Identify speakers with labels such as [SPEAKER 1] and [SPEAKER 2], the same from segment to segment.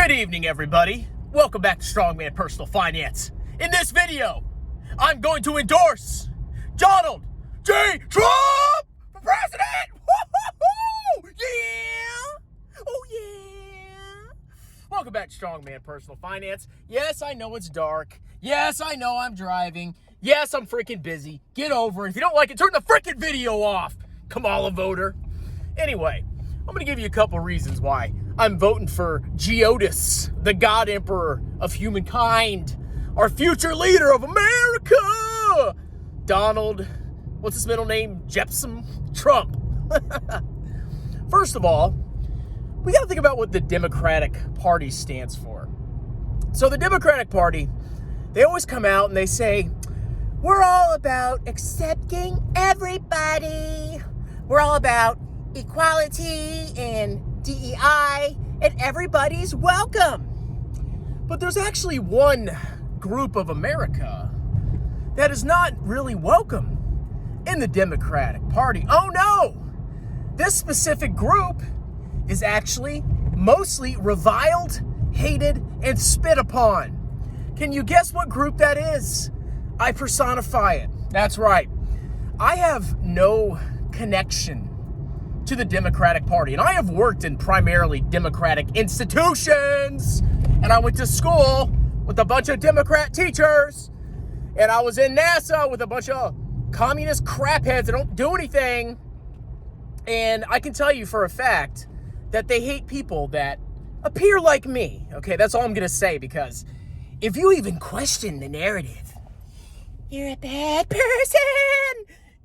[SPEAKER 1] Good evening, everybody. Welcome back to Strongman Personal Finance. In this video, I'm going to endorse Donald J. Trump for president. Woo-hoo-hoo! Yeah! Oh, yeah! Welcome back to Strongman Personal Finance. Yes, I know it's dark. Yes, I know I'm driving. Yes, I'm freaking busy. Get over it. If you don't like it, turn the freaking video off. Kamala voter. Anyway, I'm going to give you a couple reasons why I'm voting for Geodis, the God Emperor of humankind, our future leader of America, Donald, what's his middle name? Jepson Trump. First of all, we got to think about what the Democratic Party stands for. So the Democratic Party, they always come out and they say, we're all about accepting everybody. We're all about equality and DEI, and everybody's welcome. But there's actually one group of America that is not really welcome in the Democratic Party. Oh no! This specific group is actually mostly reviled, hated, and spit upon. Can you guess what group that is? I personify it. That's right. I have no connection to the Democratic Party. And I have worked in primarily Democratic institutions. And I went to school with a bunch of Democrat teachers. And I was in NASA with a bunch of communist crapheads that don't do anything. And I can tell you for a fact that they hate people that appear like me. Okay, that's all I'm going to say, because if you even question the narrative, you're a bad person.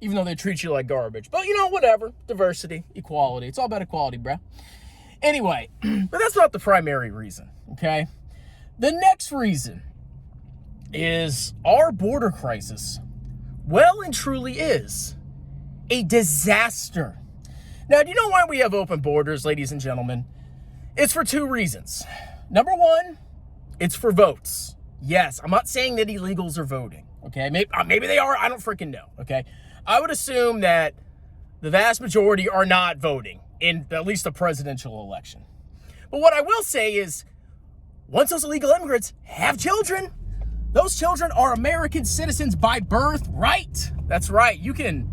[SPEAKER 1] Even though they treat you like garbage. But, whatever. Diversity, equality. It's all about equality, bruh. Anyway, but that's not the primary reason, okay? The next reason is our border crisis well and truly is a disaster. Now, do you know why we have open borders, ladies and gentlemen? It's for two reasons. Number one, it's for votes. Yes, I'm not saying that illegals are voting, okay? Maybe they are. I don't freaking know, okay? I would assume that the vast majority are not voting in at least the presidential election. But what I will say is, once those illegal immigrants have children, those children are American citizens by birth, right? That's right. You can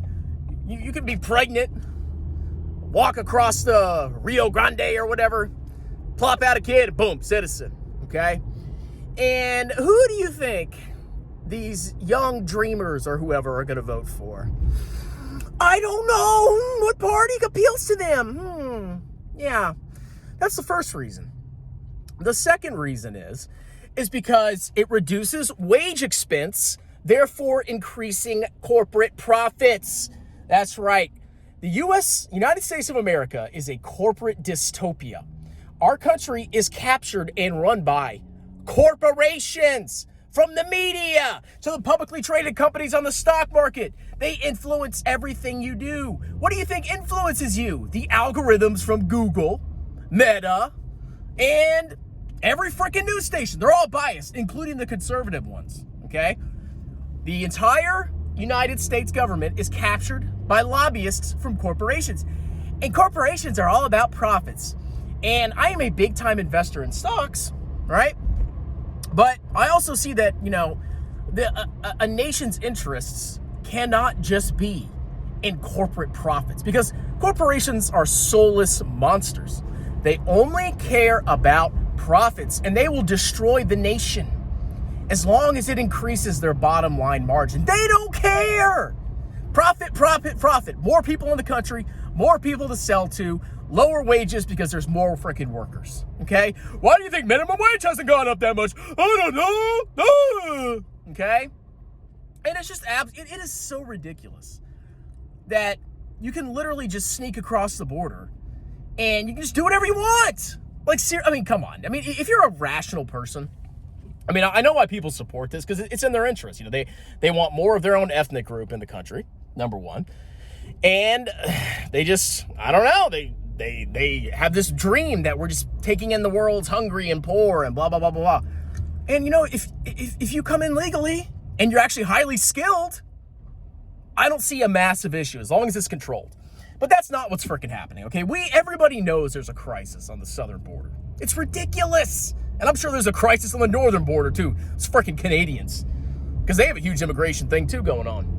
[SPEAKER 1] be pregnant, walk across the Rio Grande or whatever, plop out a kid, boom, citizen, okay? And who do you think these young dreamers or whoever are going to vote for? I don't know. What party appeals to them? Yeah, that's the first reason. The second reason is because it reduces wage expense, therefore increasing corporate profits. That's right. The United States of America, is a corporate dystopia. Our country is captured and run by corporations. From the media to the publicly traded companies on the stock market, they influence everything you do. What do you think influences you? The algorithms from Google, Meta, and every freaking news station. They're all biased, including the conservative ones, okay? The entire United States government is captured by lobbyists from corporations. And corporations are all about profits. And I am a big-time investor in stocks, right? But I also see that, a nation's interests cannot just be in corporate profits, because corporations are soulless monsters. They only care about profits, and they will destroy the nation as long as it increases their bottom line margin. They don't care. Profit, profit, profit. More people in the country, more people to sell to, lower wages because there's more freaking workers, okay? Why do you think minimum wage hasn't gone up that much? I don't know. Okay? And it's just, it is so ridiculous that you can literally just sneak across the border and you can just do whatever you want. Come on. If you're a rational person, I know why people support this, because it's in their interest. They want more of their own ethnic group in the country, number one. And they just, I don't know, they have this dream that we're just taking in the world's hungry and poor and blah, blah, blah, blah, blah. And, if you come in legally and you're actually highly skilled, I don't see a massive issue as long as it's controlled. But that's not what's freaking happening, okay? Everybody knows there's a crisis on the southern border, It's ridiculous. And I'm sure there's a crisis on the northern border too. It's freaking Canadians, because they have a huge immigration thing too going on.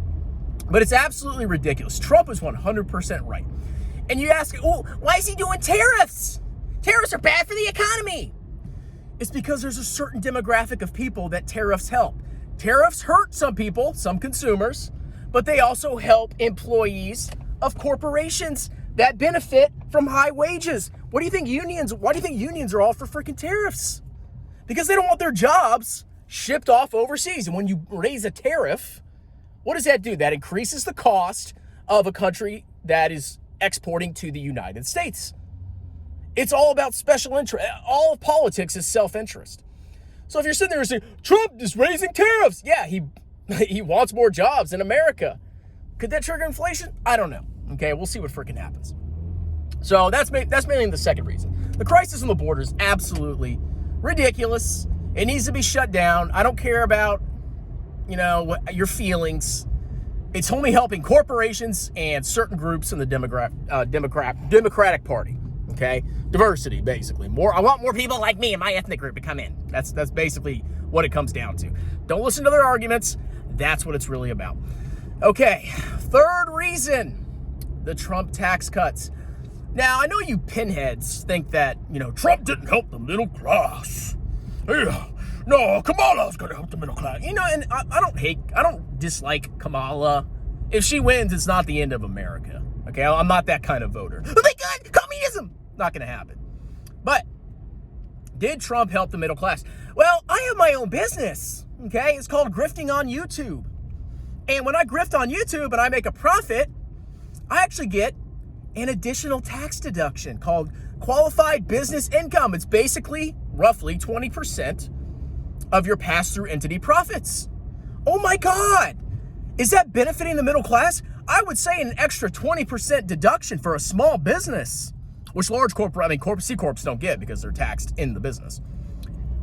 [SPEAKER 1] But it's absolutely ridiculous. Trump is 100% right. And you ask, oh, why is he doing tariffs? Tariffs are bad for the economy. It's because there's a certain demographic of people that tariffs help. Tariffs hurt some people, some consumers, but they also help employees of corporations that benefit from high wages. Why do you think unions are all for freaking tariffs? Because they don't want their jobs shipped off overseas. And when you raise a tariff, what does that do? That increases the cost of a country that is exporting to the United States. It's all about special interest. All of politics is self-interest. So if you're sitting there and saying, Trump is raising tariffs, yeah, he wants more jobs in America. Could that trigger inflation? I don't know. Okay, we'll see what freaking happens. So that's mainly the second reason. The crisis on the border is absolutely ridiculous. It needs to be shut down. I don't care about, your feelings. It's only helping corporations and certain groups in the Democratic Party. Okay, diversity basically. I want more people like me and my ethnic group to come in. That's basically what it comes down to. Don't listen to their arguments. That's what it's really about. Okay, third reason, the Trump tax cuts. Now, I know you pinheads think that, Trump didn't help the middle class. Yeah, no, Kamala's going to help the middle class. And I don't dislike Kamala. If she wins, it's not the end of America. Okay, I'm not that kind of voter. Oh my God, communism! Not going to happen. But did Trump help the middle class? Well, I have my own business. Okay, it's called grifting on YouTube. And when I grift on YouTube and I make a profit, I actually get an additional tax deduction called qualified business income. It's basically roughly 20% of your pass-through entity profits. Oh my God! Is that benefiting the middle class? I would say an extra 20% deduction for a small business, which C corps don't get because they're taxed in the business.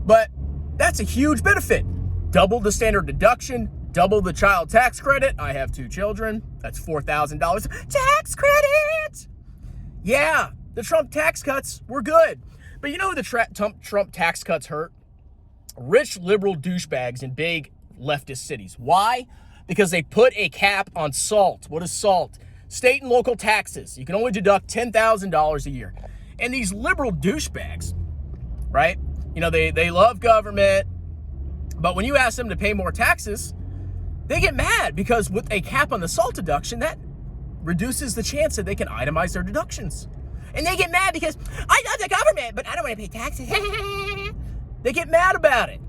[SPEAKER 1] But that's a huge benefit. Double the standard deduction, double the child tax credit. I have 2 children. That's $4,000 tax credit. Yeah, the Trump tax cuts were good. But you know who the Trump tax cuts hurt? Rich liberal douchebags in big leftist cities. Why? Because they put a cap on salt. What is salt? State and local taxes. You can only deduct $10,000 a year. And these liberal douchebags, right? They love government, but when you ask them to pay more taxes, they get mad because with a cap on the salt deduction, that reduces the chance that they can itemize their deductions. And they get mad because I love the government, but I don't want to pay taxes. They get mad about it.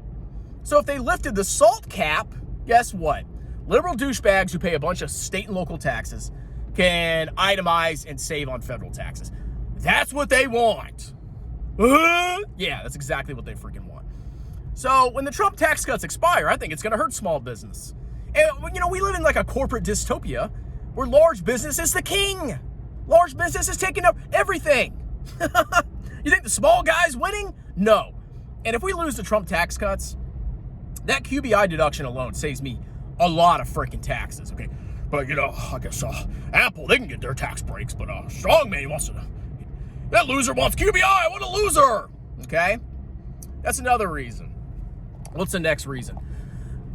[SPEAKER 1] So if they lifted the salt cap, guess what? Liberal douchebags who pay a bunch of state and local taxes can itemize and save on federal taxes. That's what they want. Yeah, that's exactly what they freaking want. So when the Trump tax cuts expire, I think it's going to hurt small business. And, we live in like a corporate dystopia where large business is the king. Large business is taking up everything. You think the small guy's winning? No. And if we lose the Trump tax cuts, that QBI deduction alone saves me a lot of freaking taxes, okay? But, I guess Apple, they can get their tax breaks, but Strongman wants to... That loser wants QBI. What a loser, okay? That's another reason. What's the next reason?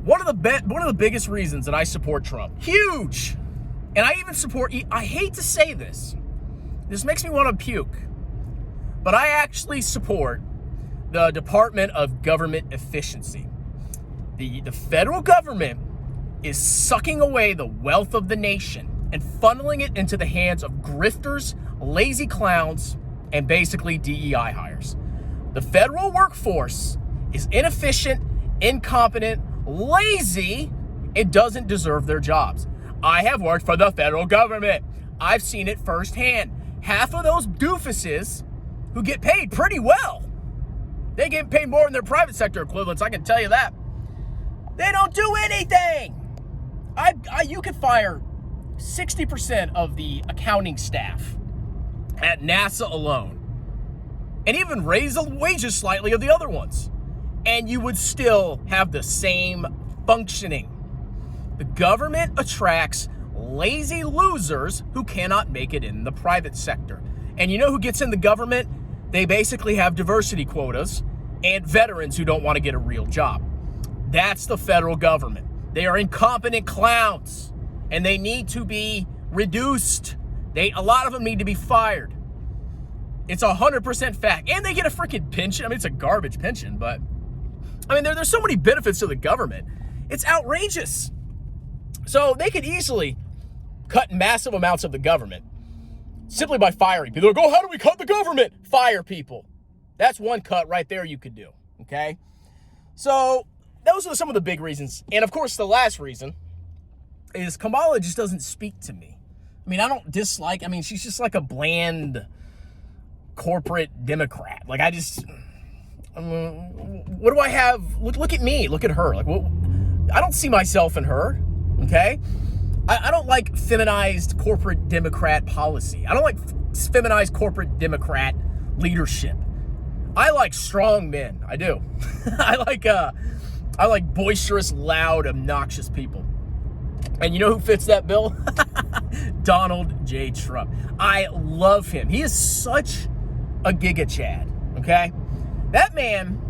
[SPEAKER 1] One of the biggest reasons that I support Trump, huge, and I even support, I hate to say this makes me want to puke, but I actually support the Department of Government Efficiency. The federal government is sucking away the wealth of the nation and funneling it into the hands of grifters, lazy clowns, and basically DEI hires. The federal workforce is inefficient, incompetent, lazy, and doesn't deserve their jobs. I have worked for the federal government. I've seen it firsthand. Half of those doofuses who get paid pretty well, they get paid more than their private sector equivalents, I can tell you that. They don't do anything. You could fire 60% of the accounting staff at NASA alone and even raise the wages slightly of the other ones, and you would still have the same functioning. The government attracts lazy losers who cannot make it in the private sector. And you know who gets in the government? They basically have diversity quotas and veterans who don't want to get a real job. That's the federal government. They are incompetent clowns, and they need to be reduced. A lot of them need to be fired. It's 100% fact. And they get a freaking pension. I mean, it's a garbage pension, but I mean, there's so many benefits to the government. It's outrageous. So they could easily cut massive amounts of the government simply by firing people. They're like, oh, how do we cut the government? Fire people. That's one cut right there you could do, okay? So those are some of the big reasons. And, of course, the last reason is Kamala just doesn't speak to me. I mean, I don't dislike, I mean, she's just like a bland corporate Democrat. Like, what do I have? Look at me. Look at her. Like, what? I don't see myself in her, okay? I don't like feminized corporate Democrat policy. I don't like feminized corporate Democrat leadership. I like strong men. I do. I like boisterous, loud, obnoxious people. And you know who fits that bill? Donald J. Trump. I love him. He is such a giga Chad, okay? That man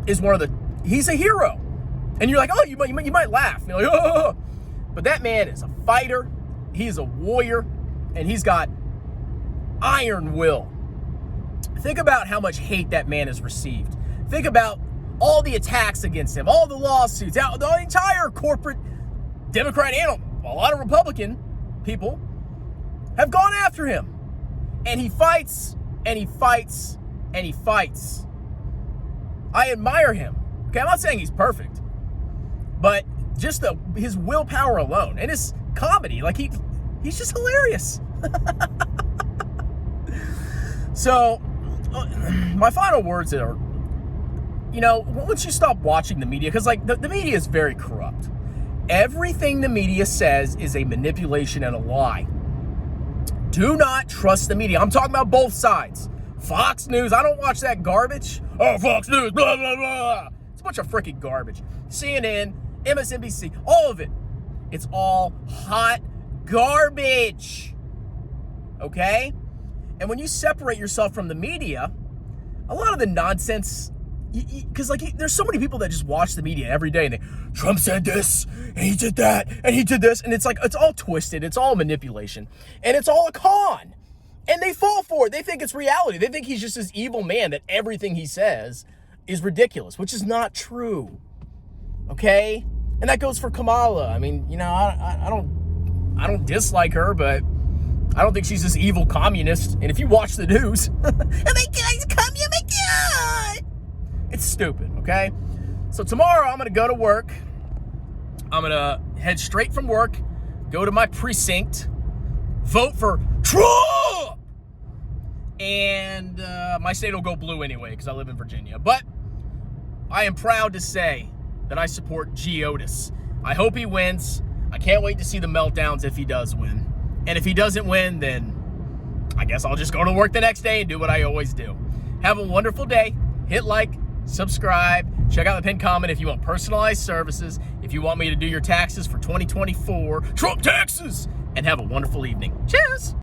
[SPEAKER 1] is he's a hero. And you're like, oh, you might laugh. You're like, oh. But that man is a fighter. He is a warrior. And he's got iron will. Think about how much hate that man has received. Think about all the attacks against him, all the lawsuits, the entire corporate Democrat and a lot of Republican people have gone after him. And he fights, and he fights, and he fights. I admire him. Okay, I'm not saying he's perfect, but just his willpower alone and his comedy, like he's just hilarious. So, my final words are, once you stop watching the media, because like the media is very corrupt. Everything the media says is a manipulation and a lie. Do not trust the media. I'm talking about both sides. Fox News, I don't watch that garbage. Oh, Fox News, blah, blah, blah. It's a bunch of freaking garbage. CNN, MSNBC, all of it. It's all hot garbage. Okay? And when you separate yourself from the media, a lot of the nonsense, because there's so many people that just watch the media every day and Trump said this and he did that and he did this, and it's like it's all twisted, it's all manipulation, and it's all a con, and they fall for it. They think it's reality. They think he's just this evil man that everything he says is ridiculous, which is not true. Okay, and that goes for Kamala. I mean, I don't dislike her, but I don't think she's this evil communist. And if you watch the news, oh my God, communist! It's stupid, okay? So tomorrow I'm going to go to work. I'm going to head straight from work, go to my precinct, vote for Trump! And my state will go blue anyway because I live in Virginia. But I am proud to say that I support Otis. I hope he wins. I can't wait to see the meltdowns if he does win. And if he doesn't win, then I guess I'll just go to work the next day and do what I always do. Have a wonderful day. Hit like, subscribe, check out the pinned comment if you want personalized services, if you want me to do your taxes for 2024, Trump taxes, and have a wonderful evening. Cheers!